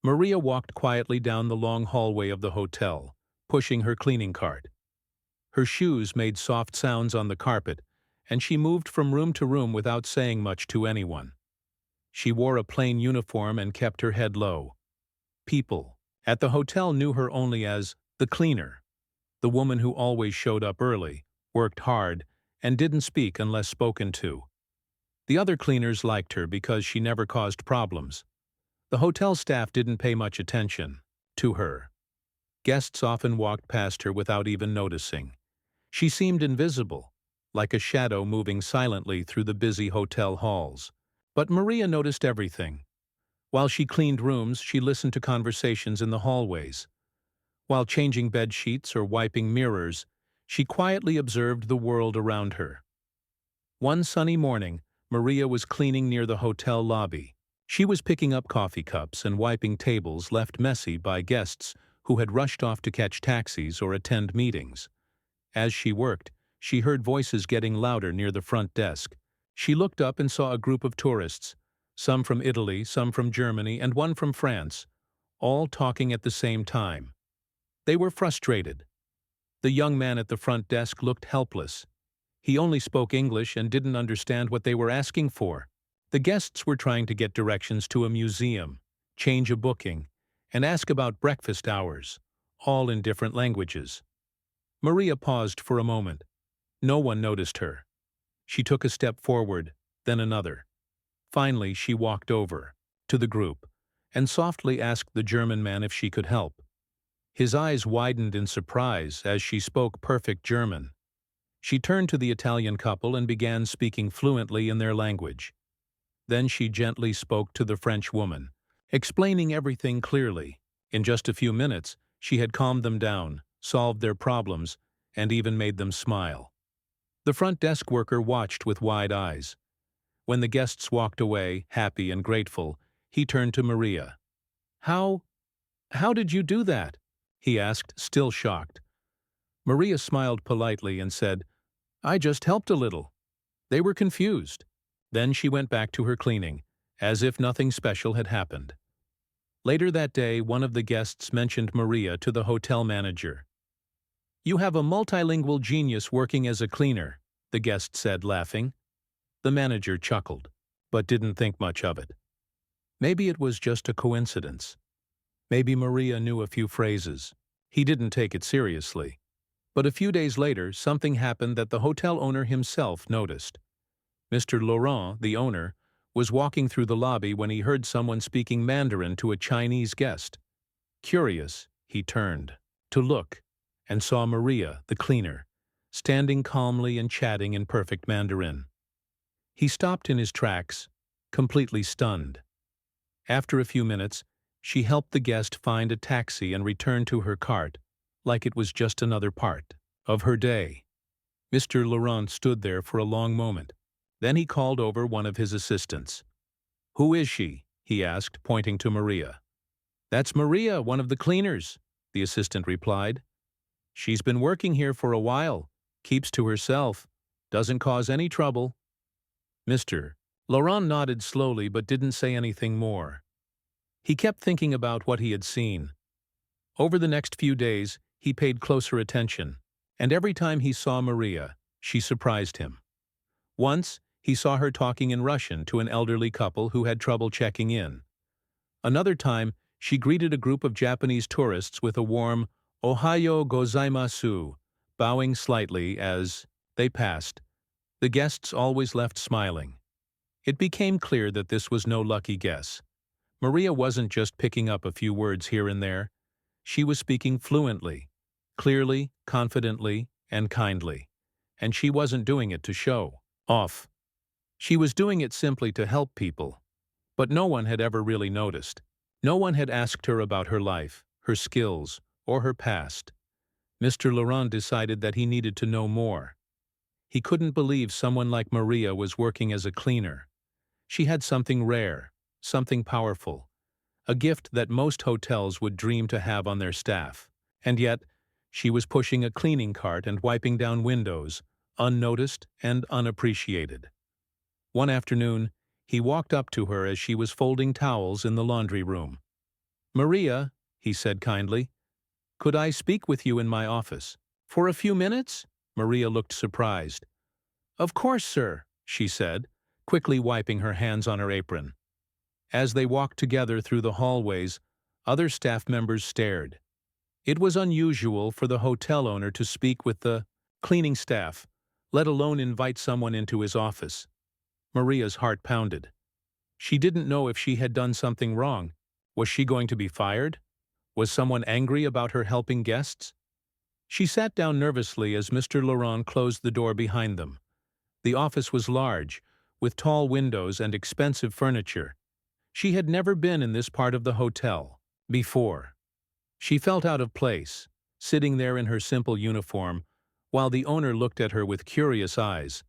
Maria walked quietly down the long hallway of the hotel, pushing her cleaning cart. Her shoes made soft sounds on the carpet, and she moved from room to room without saying much to anyone. She wore a plain uniform and kept her head low. People at the hotel knew her only as the cleaner, the woman who always showed up early, worked hard, and didn't speak unless spoken to. The other cleaners liked her because she never caused problems. The hotel staff didn't pay much attention to her. Guests often walked past her without even noticing. She seemed invisible, like a shadow moving silently through the busy hotel halls. But Maria noticed everything. While she cleaned rooms, she listened to conversations in the hallways. While changing bed sheets or wiping mirrors, she quietly observed the world around her. One sunny morning, Maria was cleaning near the hotel lobby. She was picking up coffee cups and wiping tables left messy by guests who had rushed off to catch taxis or attend meetings. As she worked, she heard voices getting louder near the front desk. She looked up and saw a group of tourists, some from Italy, some from Germany, and one from France, all talking at the same time. They were frustrated. The young man at the front desk looked helpless. He only spoke English and didn't understand what they were asking for. The guests were trying to get directions to a museum, change a booking, and ask about breakfast hours, all in different languages. Maria paused for a moment. No one noticed her. She took a step forward, then another. Finally, she walked over to the group and softly asked the German man if she could help. His eyes widened in surprise as she spoke perfect German. She turned to the Italian couple and began speaking fluently in their language. Then she gently spoke to the French woman, explaining everything clearly. In just a few minutes, she had calmed them down, solved their problems, and even made them smile. The front desk worker watched with wide eyes. When the guests walked away, happy and grateful, he turned to Maria. How did you do that?" he asked, still shocked. Maria smiled politely and said, "I just helped a little." They were confused. Then she went back to her cleaning, as if nothing special had happened. Later that day, one of the guests mentioned Maria to the hotel manager. "You have a multilingual genius working as a cleaner," the guest said, laughing. The manager chuckled, but didn't think much of it. Maybe it was just a coincidence. Maybe Maria knew a few phrases. He didn't take it seriously. But a few days later, something happened that the hotel owner himself noticed. Mr. Laurent, the owner, was walking through the lobby when he heard someone speaking Mandarin to a Chinese guest. Curious, he turned to look and saw Maria, the cleaner, standing calmly and chatting in perfect Mandarin. He stopped in his tracks, completely stunned. After a few minutes, she helped the guest find a taxi and returned to her cart, like it was just another part of her day. Mr. Laurent stood there for a long moment. Then he called over one of his assistants. "Who is she?" he asked, pointing to Maria. "That's Maria, one of the cleaners," the assistant replied. "She's been working here for a while, keeps to herself, doesn't cause any trouble." Mr. Laurent nodded slowly but didn't say anything more. He kept thinking about what he had seen. Over the next few days, he paid closer attention, and every time he saw Maria, she surprised him. Once, he saw her talking in Russian to an elderly couple who had trouble checking in. Another time, she greeted a group of Japanese tourists with a warm "Ohayo gozaimasu," bowing slightly as they passed. The guests always left smiling. It became clear that this was no lucky guess. Maria wasn't just picking up a few words here and there. She was speaking fluently, clearly, confidently, and kindly. And she wasn't doing it to show off. She was doing it simply to help people. But no one had ever really noticed. No one had asked her about her life, her skills, or her past. Mr. Laurent decided that he needed to know more. He couldn't believe someone like Maria was working as a cleaner. She had something rare, something powerful, a gift that most hotels would dream to have on their staff. And yet, she was pushing a cleaning cart and wiping down windows, unnoticed and unappreciated. One afternoon, he walked up to her as she was folding towels in the laundry room. "Maria," he said kindly, "could I speak with you in my office?" "For a few minutes?" Maria looked surprised. "Of course, sir," she said, quickly wiping her hands on her apron. As they walked together through the hallways, other staff members stared. It was unusual for the hotel owner to speak with the cleaning staff, let alone invite someone into his office. Maria's heart pounded. She didn't know if she had done something wrong. Was she going to be fired? Was someone angry about her helping guests? She sat down nervously as Mr. Laurent closed the door behind them. The office was large, with tall windows and expensive furniture. She had never been in this part of the hotel before. She felt out of place, sitting there in her simple uniform, while the owner looked at her with curious eyes.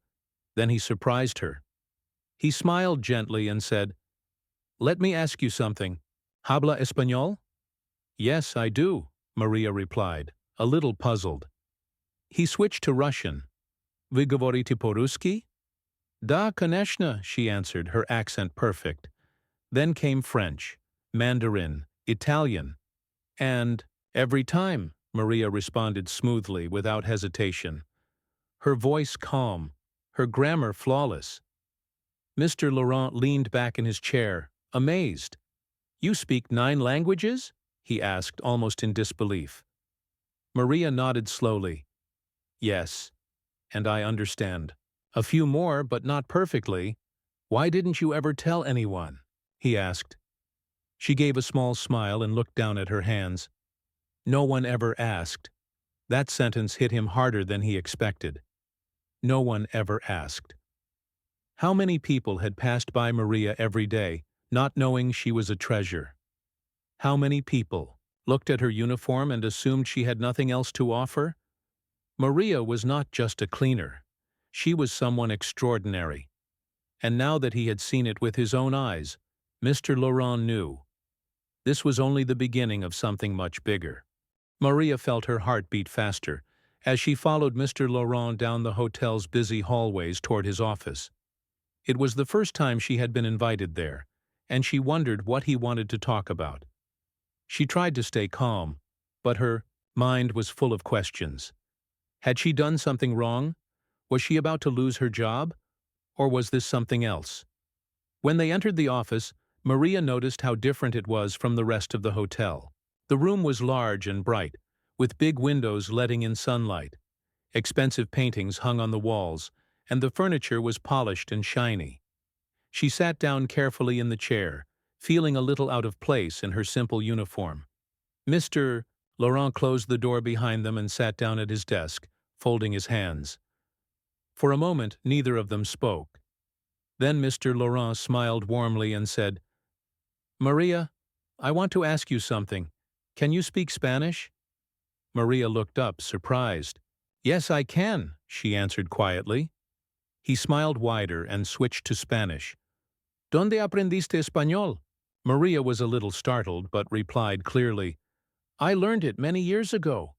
Then he surprised her. He smiled gently and said, "Let me ask you something. Habla español?" "Yes, I do," Maria replied, a little puzzled. He switched to Russian. "Вы говорите по-русски?" "Da, конечно," she answered, her accent perfect. Then came French, Mandarin, Italian, and "every time," Maria responded smoothly, without hesitation. Her voice calm, her grammar flawless. Mr. Laurent leaned back in his chair, amazed. "You speak 9 languages?" he asked, almost in disbelief. Maria nodded slowly. "Yes, and I understand. A few more, but not perfectly. Why didn't you ever tell anyone?" he asked. She gave a small smile and looked down at her hands. "No one ever asked." That sentence hit him harder than he expected. No one ever asked. How many people had passed by Maria every day, not knowing she was a treasure? How many people looked at her uniform and assumed she had nothing else to offer? Maria was not just a cleaner. She was someone extraordinary. And now that he had seen it with his own eyes, Mr. Laurent knew. This was only the beginning of something much bigger. Maria felt her heart beat faster as she followed Mr. Laurent down the hotel's busy hallways toward his office. It was the first time she had been invited there, and she wondered what he wanted to talk about. She tried to stay calm, but her mind was full of questions. Had she done something wrong? Was she about to lose her job? Or was this something else? When they entered the office, Maria noticed how different it was from the rest of the hotel. The room was large and bright, with big windows letting in sunlight. Expensive paintings hung on the walls, and the furniture was polished and shiny. She sat down carefully in the chair, feeling a little out of place in her simple uniform. Mr. Laurent closed the door behind them and sat down at his desk, folding his hands. For a moment, neither of them spoke. Then Mr. Laurent smiled warmly and said, "Maria, I want to ask you something. Can you speak Spanish?" Maria looked up, surprised. "Yes, I can," she answered quietly. He smiled wider and switched to Spanish. "¿Dónde aprendiste español?" Maria was a little startled, but replied clearly, "I learned it many years ago."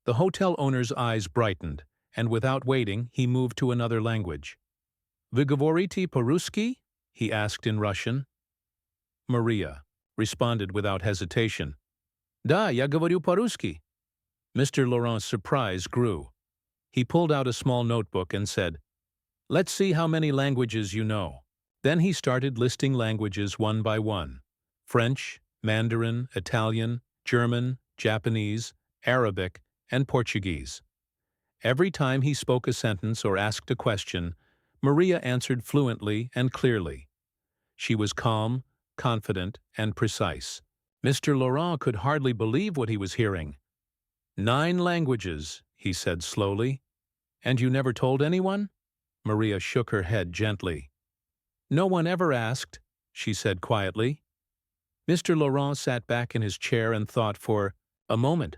The hotel owner's eyes brightened, and without waiting, he moved to another language. "Вы говорите по-русски?" he asked in Russian. Maria responded without hesitation. "Да, я говорю по-русски." Mr. Laurent's surprise grew. He pulled out a small notebook and said, "Let's see how many languages you know." Then he started listing languages one by one: French, Mandarin, Italian, German, Japanese, Arabic, and Portuguese. Every time he spoke a sentence or asked a question, Maria answered fluently and clearly. She was calm, confident, and precise. Mr. Laurent could hardly believe what he was hearing. 9 languages, he said slowly. "And you never told anyone?" Maria shook her head gently. "No one ever asked," she said quietly. Mr. Laurent sat back in his chair and thought for a moment.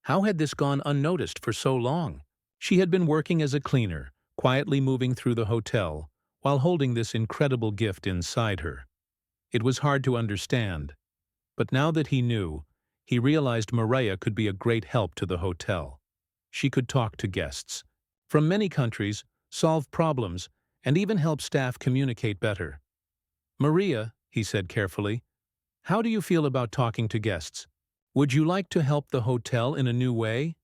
How had this gone unnoticed for so long? She had been working as a cleaner, quietly moving through the hotel, while holding this incredible gift inside her. It was hard to understand, but now that he knew, he realized Maria could be a great help to the hotel. She could talk to guests from many countries, solve problems, and even help staff communicate better. "Maria," he said carefully, How do you feel about talking to guests? Would you like to help the hotel in a new way?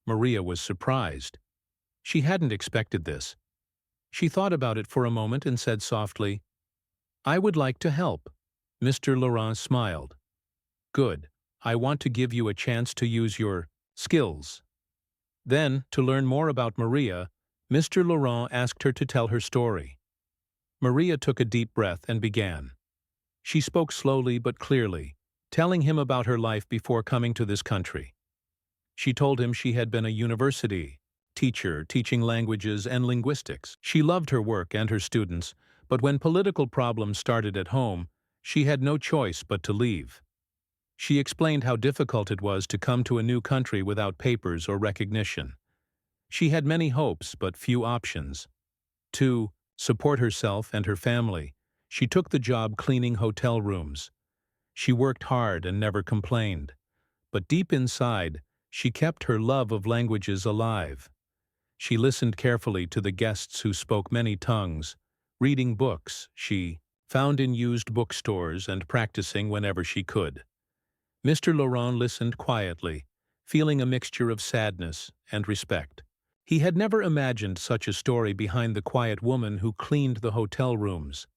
Maria was surprised. She hadn't expected this. She thought about it for a moment and said softly, I would like to help. Mr. Laurent smiled. Good. I want to give you a chance to use your skills. Then, to learn more about Maria, Mr. Laurent asked her to tell her story. Maria took a deep breath and began. She spoke slowly but clearly, telling him about her life before coming to this country. She told him she had been a university teacher teaching languages and linguistics. She loved her work and her students, but when political problems started at home, she had no choice but to leave. She explained how difficult it was to come to a new country without papers or recognition. She had many hopes but few options. To support herself and her family, she took the job cleaning hotel rooms. She worked hard and never complained. But deep inside, she kept her love of languages alive. She listened carefully to the guests who spoke many tongues, reading books she found in used bookstores and practicing whenever she could. Mr. Laurent listened quietly, feeling a mixture of sadness and respect. He had never imagined such a story behind the quiet woman who cleaned the hotel rooms.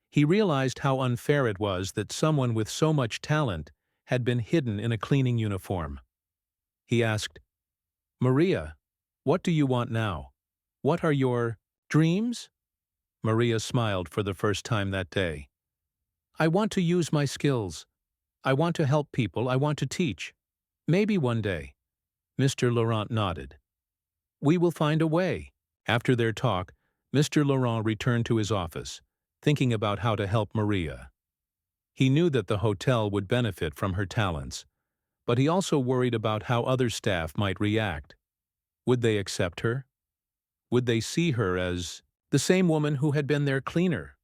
He realized how unfair it was that someone with so much talent had been hidden in a cleaning uniform. He asked, Maria, what do you want now? What are your dreams? Maria smiled for the first time that day. I want to use my skills. I want to help people. I want to teach. Maybe one day. Mr. Laurent nodded. We will find a way. After their talk, Mr. Laurent returned to his office, thinking about how to help Maria. He knew that the hotel would benefit from her talents, but he also worried about how other staff might react. Would they accept her? Would they see her as the same woman who had been their cleaner?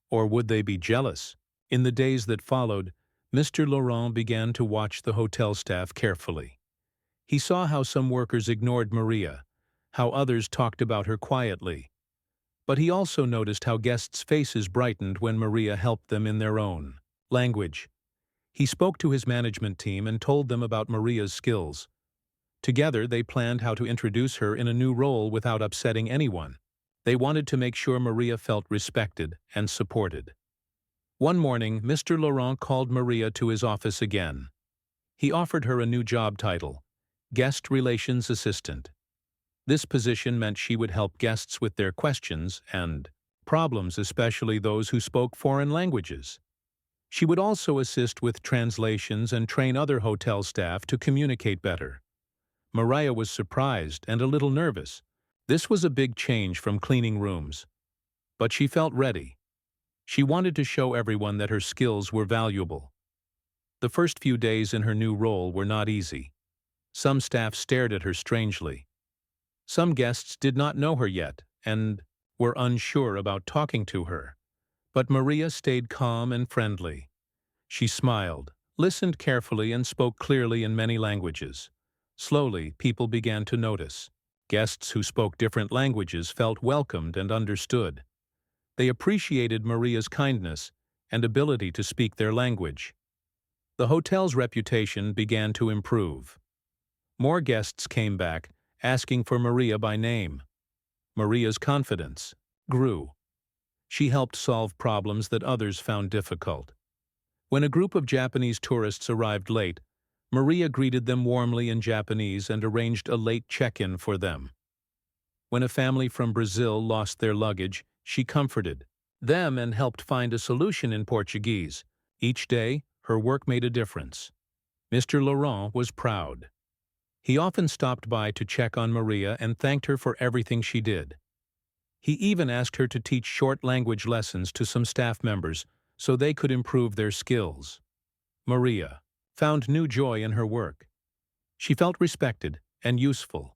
Or would they be jealous? In the days that followed, Mr. Laurent began to watch the hotel staff carefully. He saw how some workers ignored Maria, how others talked about her quietly. But he also noticed how guests' faces brightened when Maria helped them in their own language. He spoke to his management team and told them about Maria's skills. Together, they planned how to introduce her in a new role without upsetting anyone. They wanted to make sure Maria felt respected and supported. One morning, Mr. Laurent called Maria to his office again. He offered her a new job title, Guest Relations Assistant. This position meant she would help guests with their questions and problems, especially those who spoke foreign languages. She would also assist with translations and train other hotel staff to communicate better. Maria was surprised and a little nervous. This was a big change from cleaning rooms. But she felt ready. She wanted to show everyone that her skills were valuable. The first few days in her new role were not easy. Some staff stared at her strangely. Some guests did not know her yet and were unsure about talking to her. But Maria stayed calm and friendly. She smiled, listened carefully, and spoke clearly in many languages. Slowly, people began to notice. Guests who spoke different languages felt welcomed and understood. They appreciated Maria's kindness and ability to speak their language. The hotel's reputation began to improve. More guests came back, asking for Maria by name. Maria's confidence grew. She helped solve problems that others found difficult. When a group of Japanese tourists arrived late, Maria greeted them warmly in Japanese and arranged a late check-in for them. When a family from Brazil lost their luggage, she comforted them and helped find a solution in Portuguese. Each day, her work made a difference. Mr. Laurent was proud. He often stopped by to check on Maria and thanked her for everything she did. He even asked her to teach short language lessons to some staff members so they could improve their skills. Maria found new joy in her work. She felt respected and useful.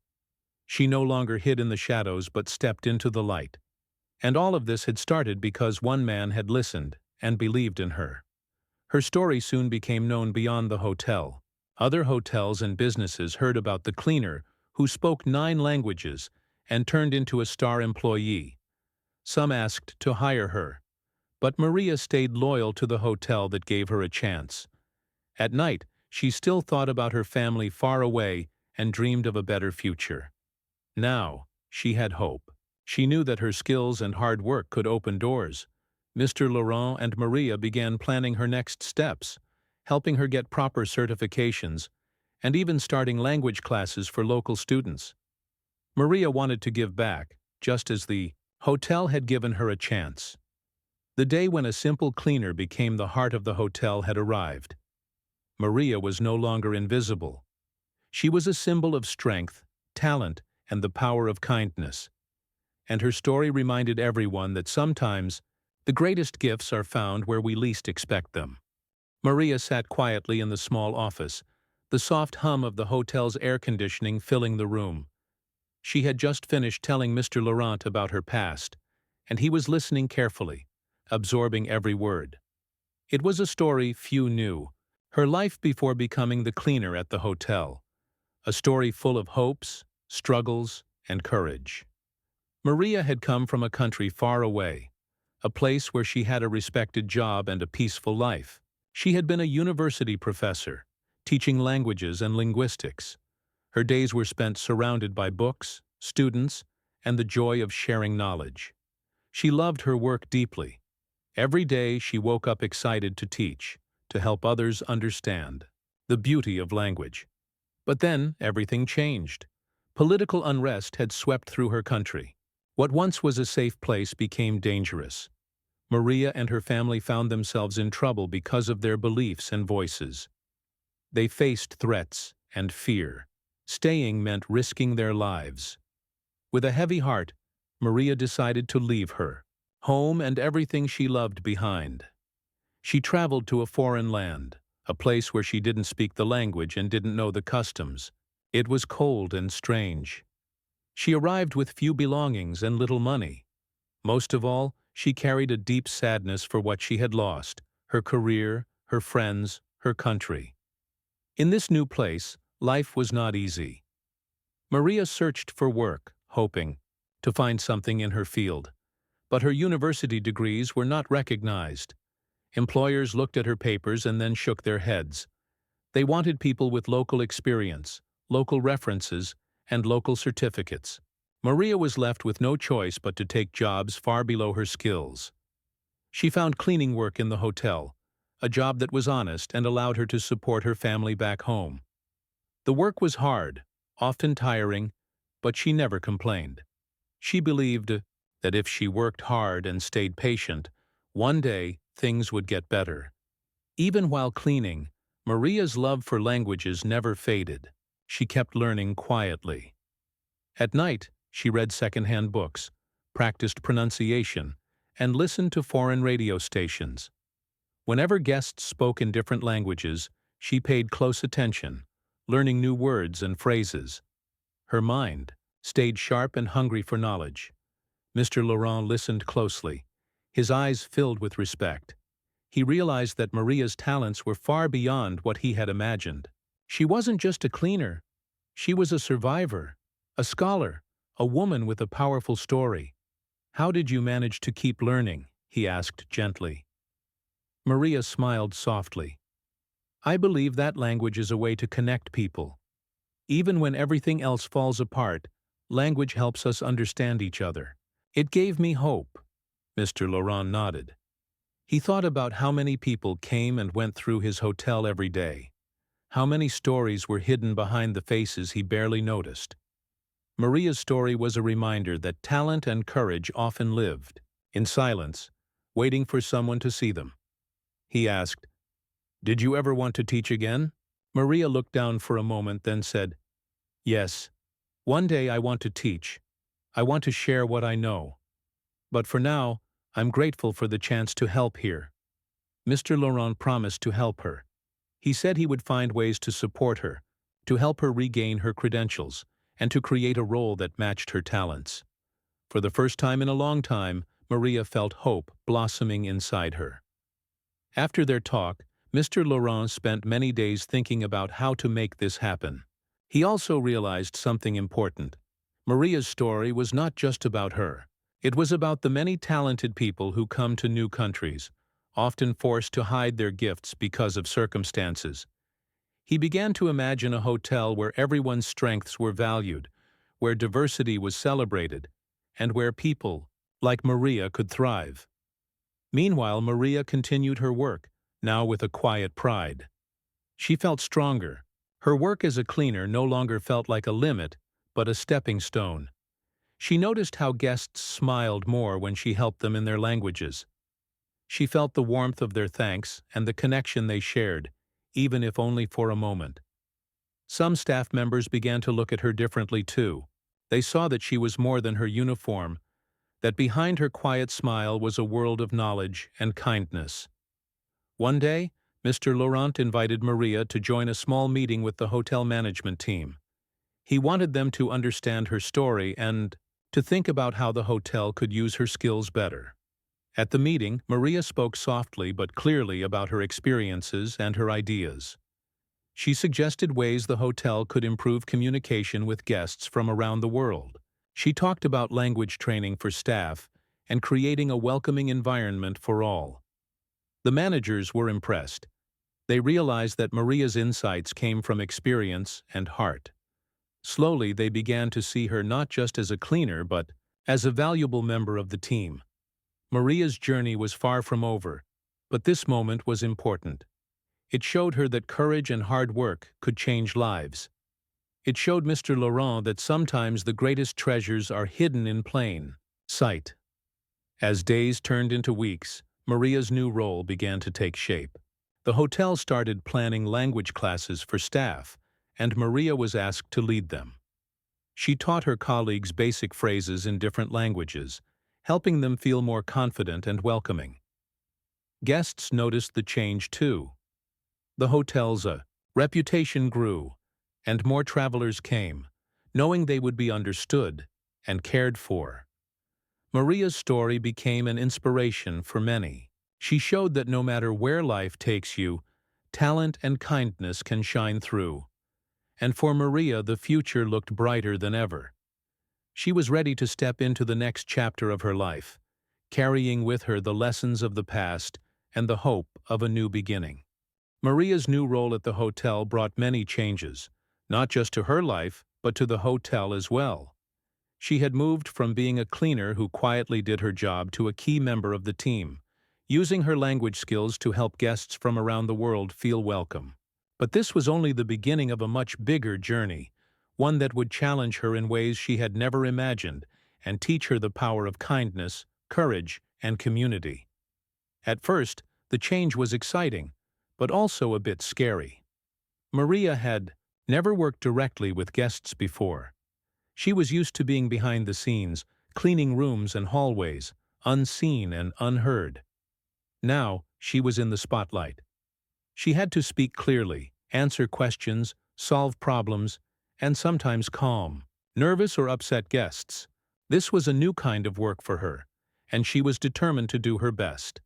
She no longer hid in the shadows but stepped into the light. And all of this had started because one man had listened and believed in her. Her story soon became known beyond the hotel. Other hotels and businesses heard about the cleaner who spoke 9 languages and turned into a star employee. Some asked to hire her, But Maria stayed loyal to the hotel that gave her a chance. At night, she still thought about her family far away and dreamed of a better future. Now, she had hope. She knew that her skills and hard work could open doors. Mr. Laurent and Maria began planning her next steps, helping her get proper certifications, and even starting language classes for local students. Maria wanted to give back, just as the hotel had given her a chance. The day when a simple cleaner became the heart of the hotel had arrived. Maria was no longer invisible. She was a symbol of strength, talent, and the power of kindness. And her story reminded everyone that sometimes the greatest gifts are found where we least expect them. Maria sat quietly in the small office, the soft hum of the hotel's air conditioning filling the room. She had just finished telling Mr. Laurent about her past, and he was listening carefully, absorbing every word. It was a story few knew, her life before becoming the cleaner at the hotel, a story full of hopes, struggles, and courage. Maria had come from a country far away, a place where she had a respected job and a peaceful life. She had been a university professor, teaching languages and linguistics. Her days were spent surrounded by books, students, and the joy of sharing knowledge. She loved her work deeply. Every day she woke up excited to teach, to help others understand the beauty of language. But then everything changed. Political unrest had swept through her country. What once was a safe place became dangerous. Maria and her family found themselves in trouble because of their beliefs and voices. They faced threats and fear. Staying meant risking their lives. With a heavy heart, Maria decided to leave her home and everything she loved behind. She traveled to a foreign land, a place where she didn't speak the language and didn't know the customs. It was cold and strange. She arrived with few belongings and little money. Most of all, she carried a deep sadness for what she had lost, her career, her friends, her country. In this new place, life was not easy. Maria searched for work, hoping to find something in her field. But her university degrees were not recognized. Employers looked at her papers and then shook their heads. They wanted people with local experience, local references, and local certificates. Maria was left with no choice but to take jobs far below her skills. She found cleaning work in the hotel, a job that was honest and allowed her to support her family back home. The work was hard, often tiring, but she never complained. She believed that if she worked hard and stayed patient, one day things would get better. Even while cleaning, Maria's love for languages never faded. She kept learning quietly. At night, she read secondhand books, practiced pronunciation, and listened to foreign radio stations. Whenever guests spoke in different languages, she paid close attention, learning new words and phrases. Her mind stayed sharp and hungry for knowledge. Mr. Laurent listened closely, his eyes filled with respect. He realized that Maria's talents were far beyond what he had imagined. She wasn't just a cleaner. She was a survivor, a scholar, a woman with a powerful story. "How did you manage to keep learning?" he asked gently. Maria smiled softly. "I believe that language is a way to connect people. Even when everything else falls apart, language helps us understand each other. It gave me hope." Mr. Laurent nodded. He thought about how many people came and went through his hotel every day. How many stories were hidden behind the faces he barely noticed. Maria's story was a reminder that talent and courage often lived in silence, waiting for someone to see them. He asked, "Did you ever want to teach again?" Maria looked down for a moment, then said, "Yes. One day I want to teach. I want to share what I know. But for now, I'm grateful for the chance to help here." Mr. Laurent promised to help her. He said he would find ways to support her, to help her regain her credentials, and to create a role that matched her talents. For the first time in a long time, Maria felt hope blossoming inside her. After their talk, Mr. Laurent spent many days thinking about how to make this happen. He also realized something important. Maria's story was not just about her. It was about the many talented people who come to new countries, often forced to hide their gifts because of circumstances. He began to imagine a hotel where everyone's strengths were valued, where diversity was celebrated, and where people, like Maria, could thrive. Meanwhile, Maria continued her work, now with a quiet pride. She felt stronger. Her work as a cleaner no longer felt like a limit, but a stepping stone. She noticed how guests smiled more when she helped them in their languages. She felt the warmth of their thanks and the connection they shared, even if only for a moment. Some staff members began to look at her differently too. They saw that she was more than her uniform, that behind her quiet smile was a world of knowledge and kindness. One day, Mr. Laurent invited Maria to join a small meeting with the hotel management team. He wanted them to understand her story and to think about how the hotel could use her skills better. At the meeting, Maria spoke softly but clearly about her experiences and her ideas. She suggested ways the hotel could improve communication with guests from around the world. She talked about language training for staff and creating a welcoming environment for all. The managers were impressed. They realized that Maria's insights came from experience and heart. Slowly, they began to see her not just as a cleaner but as a valuable member of the team. Maria's journey was far from over, but this moment was important. It showed her that courage and hard work could change lives. It showed Mr. Laurent that sometimes the greatest treasures are hidden in plain sight. As days turned into weeks, Maria's new role began to take shape. The hotel started planning language classes for staff, and Maria was asked to lead them. She taught her colleagues basic phrases in different languages, helping them feel more confident and welcoming. Guests noticed the change too. The hotel's reputation grew, and more travelers came, knowing they would be understood and cared for. Maria's story became an inspiration for many. She showed that no matter where life takes you, talent and kindness can shine through. And for Maria, the future looked brighter than ever. She was ready to step into the next chapter of her life, carrying with her the lessons of the past and the hope of a new beginning. Maria's new role at the hotel brought many changes, not just to her life, but to the hotel as well. She had moved from being a cleaner who quietly did her job to a key member of the team, using her language skills to help guests from around the world feel welcome. But this was only the beginning of a much bigger journey, one that would challenge her in ways she had never imagined and teach her the power of kindness, courage, and community. At first, the change was exciting, but also a bit scary. Maria had never worked directly with guests before. She was used to being behind the scenes, cleaning rooms and hallways, unseen and unheard. Now, she was in the spotlight. She had to speak clearly, answer questions, solve problems, and sometimes calm nervous or upset guests. This was a new kind of work for her, and she was determined to do her best.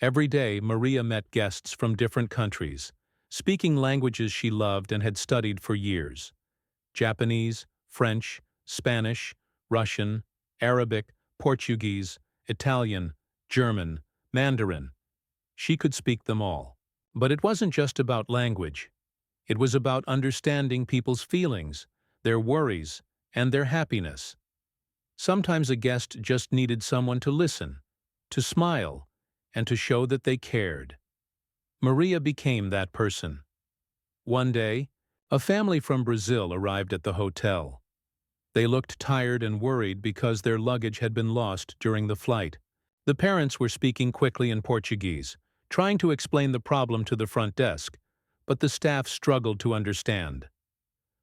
Every day, Maria met guests from different countries, speaking languages she loved and had studied for years: Japanese, French, Spanish, Russian, Arabic, Portuguese, Italian, German, Mandarin. She could speak them all. But it wasn't just about language. It was about understanding people's feelings, their worries, and their happiness. Sometimes a guest just needed someone to listen, to smile, and to show that they cared. Maria became that person. One day, a family from Brazil arrived at the hotel. They looked tired and worried because their luggage had been lost during the flight. The parents were speaking quickly in Portuguese, trying to explain the problem to the front desk, but the staff struggled to understand.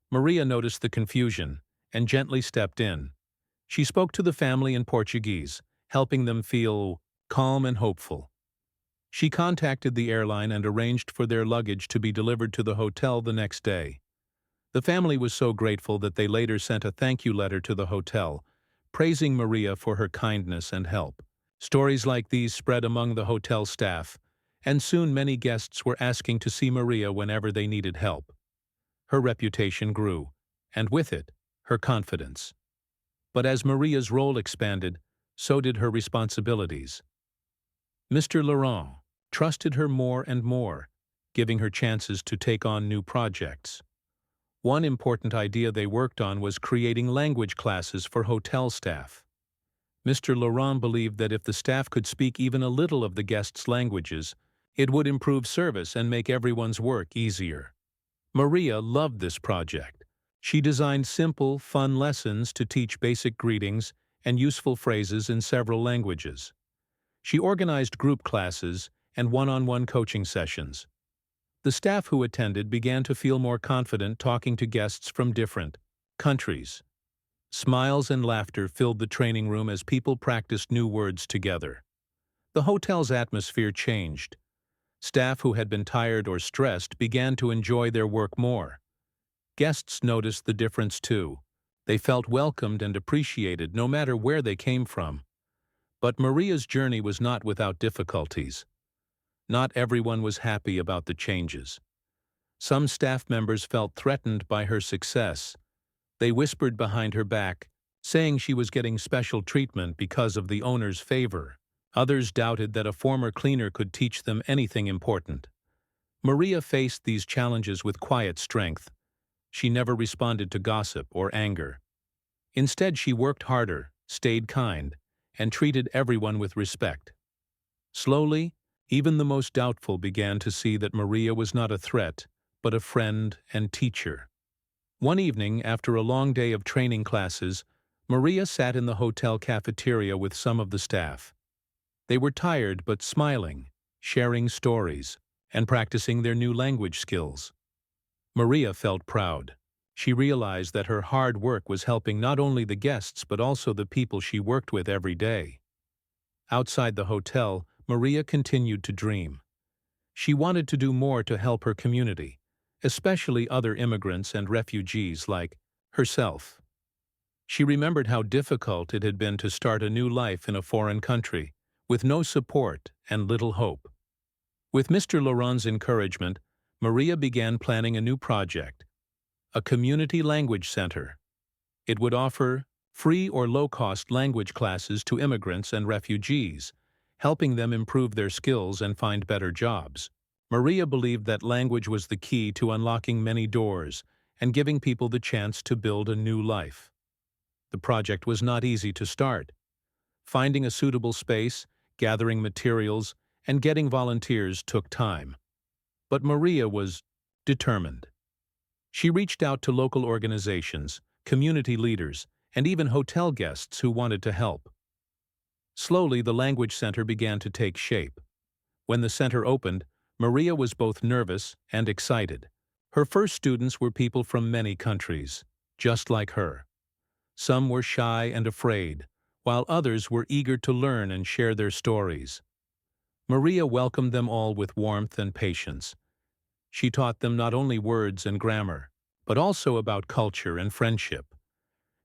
Maria noticed the confusion and gently stepped in. She spoke to the family in Portuguese, helping them feel calm and hopeful. She contacted the airline and arranged for their luggage to be delivered to the hotel the next day. The family was so grateful that they later sent a thank you letter to the hotel, praising Maria for her kindness and help. Stories like these spread among the hotel staff, and soon many guests were asking to see Maria whenever they needed help. Her reputation grew, and with it, her confidence. But as Maria's role expanded, so did her responsibilities. Mr. Laurent trusted her more and more, giving her chances to take on new projects. One important idea they worked on was creating language classes for hotel staff. Mr. Laurent believed that if the staff could speak even a little of the guests' languages, it would improve service and make everyone's work easier. Maria loved this project. She designed simple, fun lessons to teach basic greetings and useful phrases in several languages. She organized group classes and one-on-one coaching sessions. The staff who attended began to feel more confident talking to guests from different countries. Smiles and laughter filled the training room as people practiced new words together. The hotel's atmosphere changed. Staff who had been tired or stressed began to enjoy their work more. Guests noticed the difference too. They felt welcomed and appreciated no matter where they came from. But Maria's journey was not without difficulties. Not everyone was happy about the changes. Some staff members felt threatened by her success. They whispered behind her back, saying she was getting special treatment because of the owner's favor. Others doubted that a former cleaner could teach them anything important. Maria faced these challenges with quiet strength. She never responded to gossip or anger. Instead, she worked harder, stayed kind, and treated everyone with respect. Slowly, even the most doubtful began to see that Maria was not a threat, but a friend and teacher. One evening, after a long day of training classes, Maria sat in the hotel cafeteria with some of the staff. They were tired but smiling, sharing stories, and practicing their new language skills. Maria felt proud. She realized that her hard work was helping not only the guests but also the people she worked with every day. Outside the hotel, Maria continued to dream. She wanted to do more to help her community, especially other immigrants and refugees like herself. She remembered how difficult it had been to start a new life in a foreign country, with no support and little hope. With Mr. Laurent's encouragement, Maria began planning a new project, a community language center. It would offer free or low-cost language classes to immigrants and refugees, helping them improve their skills and find better jobs. Maria believed that language was the key to unlocking many doors and giving people the chance to build a new life. The project was not easy to start. Finding a suitable space, gathering materials, and getting volunteers took time. But Maria was determined. She reached out to local organizations, community leaders, and even hotel guests who wanted to help. Slowly, the language center began to take shape. When the center opened, Maria was both nervous and excited. Her first students were people from many countries, just like her. Some were shy and afraid, while others were eager to learn and share their stories. Maria welcomed them all with warmth and patience. She taught them not only words and grammar, but also about culture and friendship.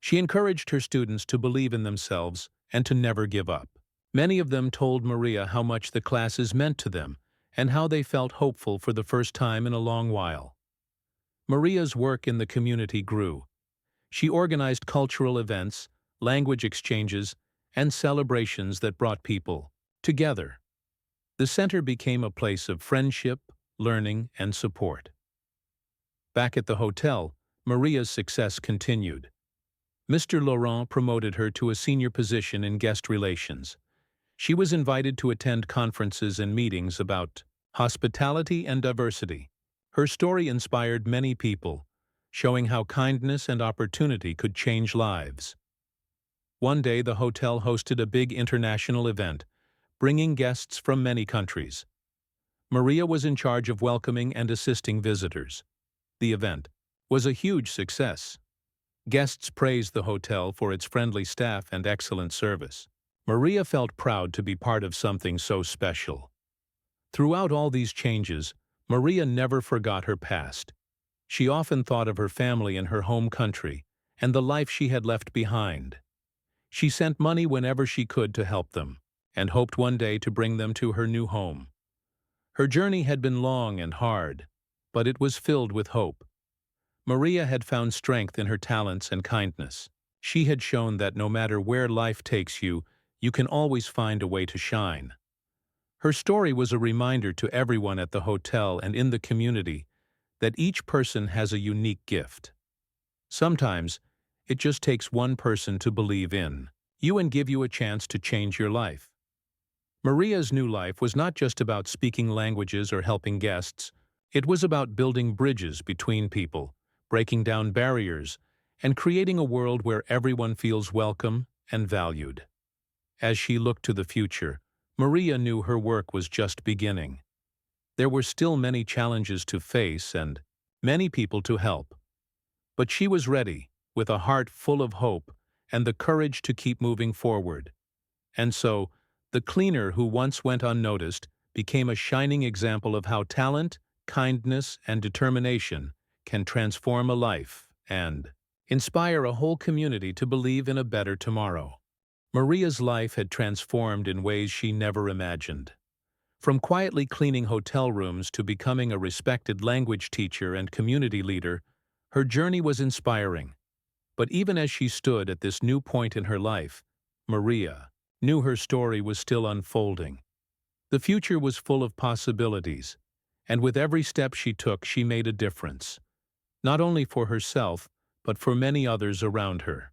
She encouraged her students to believe in themselves and to never give up. Many of them told Maria how much the classes meant to them and how they felt hopeful for the first time in a long while. Maria's work in the community grew. She organized cultural events, language exchanges, and celebrations that brought people together. The center became a place of friendship, learning, and support. Back at the hotel, Maria's success continued. Mr. Laurent promoted her to a senior position in guest relations. She was invited to attend conferences and meetings about hospitality and diversity. Her story inspired many people, showing how kindness and opportunity could change lives. One day, the hotel hosted a big international event, bringing guests from many countries. Maria was in charge of welcoming and assisting visitors. The event was a huge success. Guests praised the hotel for its friendly staff and excellent service. Maria felt proud to be part of something so special. Throughout all these changes, Maria never forgot her past. She often thought of her family in her home country and the life she had left behind. She sent money whenever she could to help them, and hoped one day to bring them to her new home. Her journey had been long and hard, but it was filled with hope. Maria had found strength in her talents and kindness. She had shown that no matter where life takes you, You can always find a way to shine. Her story was a reminder to everyone at the hotel and in the community that each person has a unique gift. Sometimes, it just takes one person to believe in you and give you a chance to change your life. Maria's new life was not just about speaking languages or helping guests. It was about building bridges between people, breaking down barriers, and creating a world where everyone feels welcome and valued. As she looked to the future, Maria knew her work was just beginning. There were still many challenges to face and many people to help. But she was ready, with a heart full of hope and the courage to keep moving forward. And so, the cleaner who once went unnoticed became a shining example of how talent, kindness, and determination can transform a life and inspire a whole community to believe in a better tomorrow. Maria's life had transformed in ways she never imagined. From quietly cleaning hotel rooms to becoming a respected language teacher and community leader, her journey was inspiring. But even as she stood at this new point in her life, Maria knew her story was still unfolding. The future was full of possibilities, and with every step she took, she made a difference, not only for herself, but for many others around her.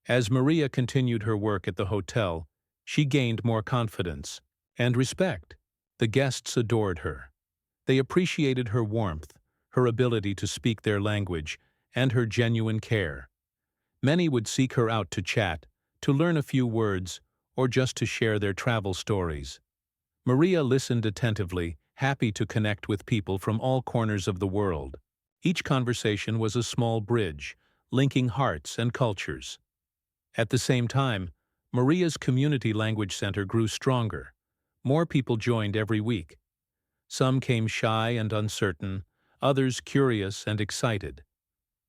As Maria continued her work at the hotel, she gained more confidence and respect. The guests adored her. They appreciated her warmth, her ability to speak their language, and her genuine care. Many would seek her out to chat, to learn a few words, or just to share their travel stories. Maria listened attentively, happy to connect with people from all corners of the world. Each conversation was a small bridge, linking hearts and cultures. At the same time, Maria's community language center grew stronger. More people joined every week. Some came shy and uncertain, others curious and excited.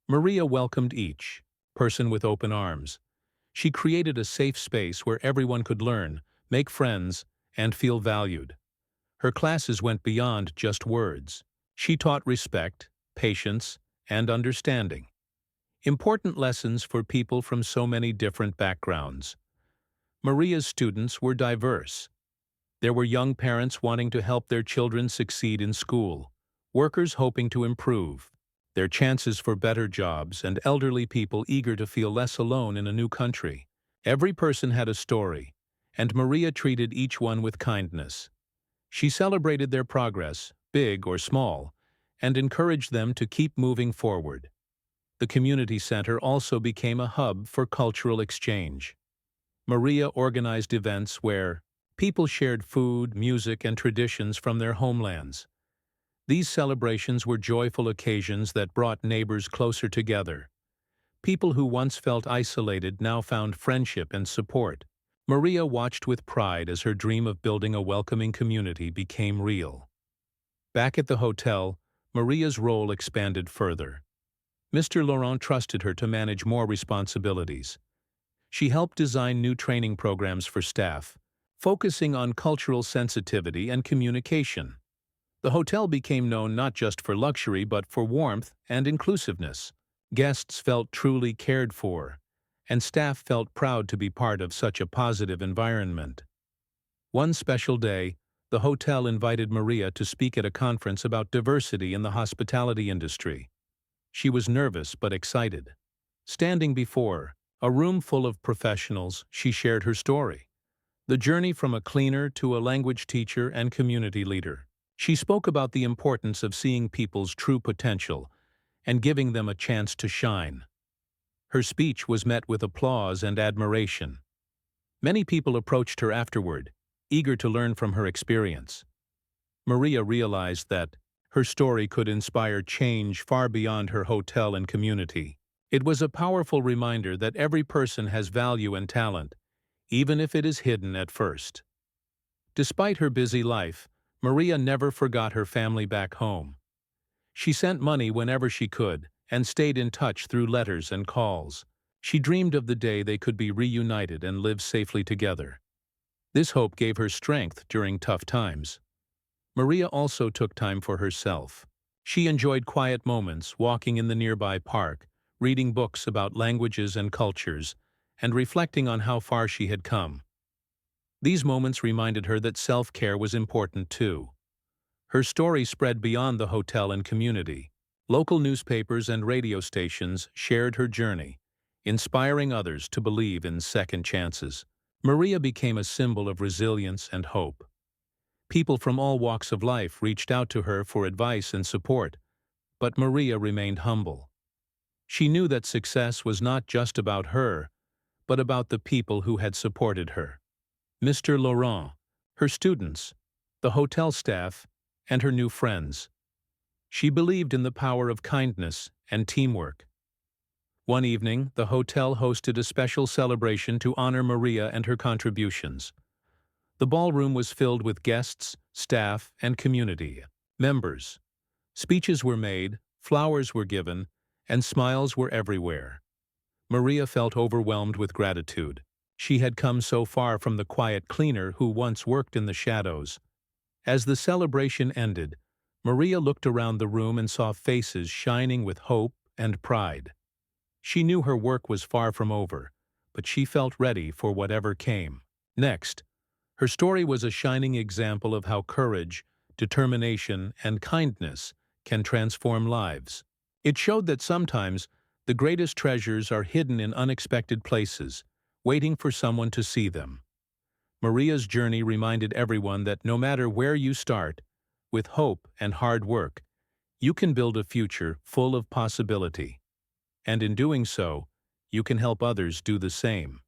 Maria welcomed each person with open arms. She created a safe space where everyone could learn, make friends, and feel valued. Her classes went beyond just words. She taught respect, patience, and understanding. Important lessons for people from so many different backgrounds. Maria's students were diverse. There were young parents wanting to help their children succeed in school, workers hoping to improve their chances for better jobs, and elderly people eager to feel less alone in a new country. Every person had a story, and Maria treated each one with kindness. She celebrated their progress, big or small, and encouraged them to keep moving forward. The community center also became a hub for cultural exchange. Maria organized events where people shared food, music, and traditions from their homelands. These celebrations were joyful occasions that brought neighbors closer together. People who once felt isolated now found friendship and support. Maria watched with pride as her dream of building a welcoming community became real. Back at the hotel, Maria's role expanded further. Mr. Laurent trusted her to manage more responsibilities. She helped design new training programs for staff, focusing on cultural sensitivity and communication. The hotel became known not just for luxury but for warmth and inclusiveness. Guests felt truly cared for, and staff felt proud to be part of such a positive environment. One special day, the hotel invited Maria to speak at a conference about diversity in the hospitality industry. She was nervous but excited. Standing before a room full of professionals, she shared her story. The journey from a cleaner to a language teacher and community leader. She spoke about the importance of seeing people's true potential and giving them a chance to shine. Her speech was met with applause and admiration. Many people approached her afterward, eager to learn from her experience. Maria realized that her story could inspire change far beyond her hotel and community. It was a powerful reminder that every person has value and talent, even if it is hidden at first. Despite her busy life, Maria never forgot her family back home. She sent money whenever she could and stayed in touch through letters and calls. She dreamed of the day they could be reunited and live safely together. This hope gave her strength during tough times. Maria also took time for herself. She enjoyed quiet moments, walking in the nearby park, reading books about languages and cultures, and reflecting on how far she had come. These moments reminded her that self-care was important too. Her story spread beyond the hotel and community. Local newspapers and radio stations shared her journey, inspiring others to believe in second chances. Maria became a symbol of resilience and hope. People from all walks of life reached out to her for advice and support, but Maria remained humble. She knew that success was not just about her, but about the people who had supported her. Mr. Laurent, her students, the hotel staff, and her new friends. She believed in the power of kindness and teamwork. One evening, the hotel hosted a special celebration to honor Maria and her contributions. The ballroom was filled with guests, staff, and community members. Speeches were made, flowers were given, and smiles were everywhere. Maria felt overwhelmed with gratitude. She had come so far from the quiet cleaner who once worked in the shadows. As the celebration ended, Maria looked around the room and saw faces shining with hope and pride. She knew her work was far from over, but she felt ready for whatever came next. Her story was a shining example of how courage, determination, and kindness can transform lives. It showed that sometimes the greatest treasures are hidden in unexpected places, waiting for someone to see them. Maria's journey reminded everyone that no matter where you start, with hope and hard work, you can build a future full of possibility. And in doing so, you can help others do the same.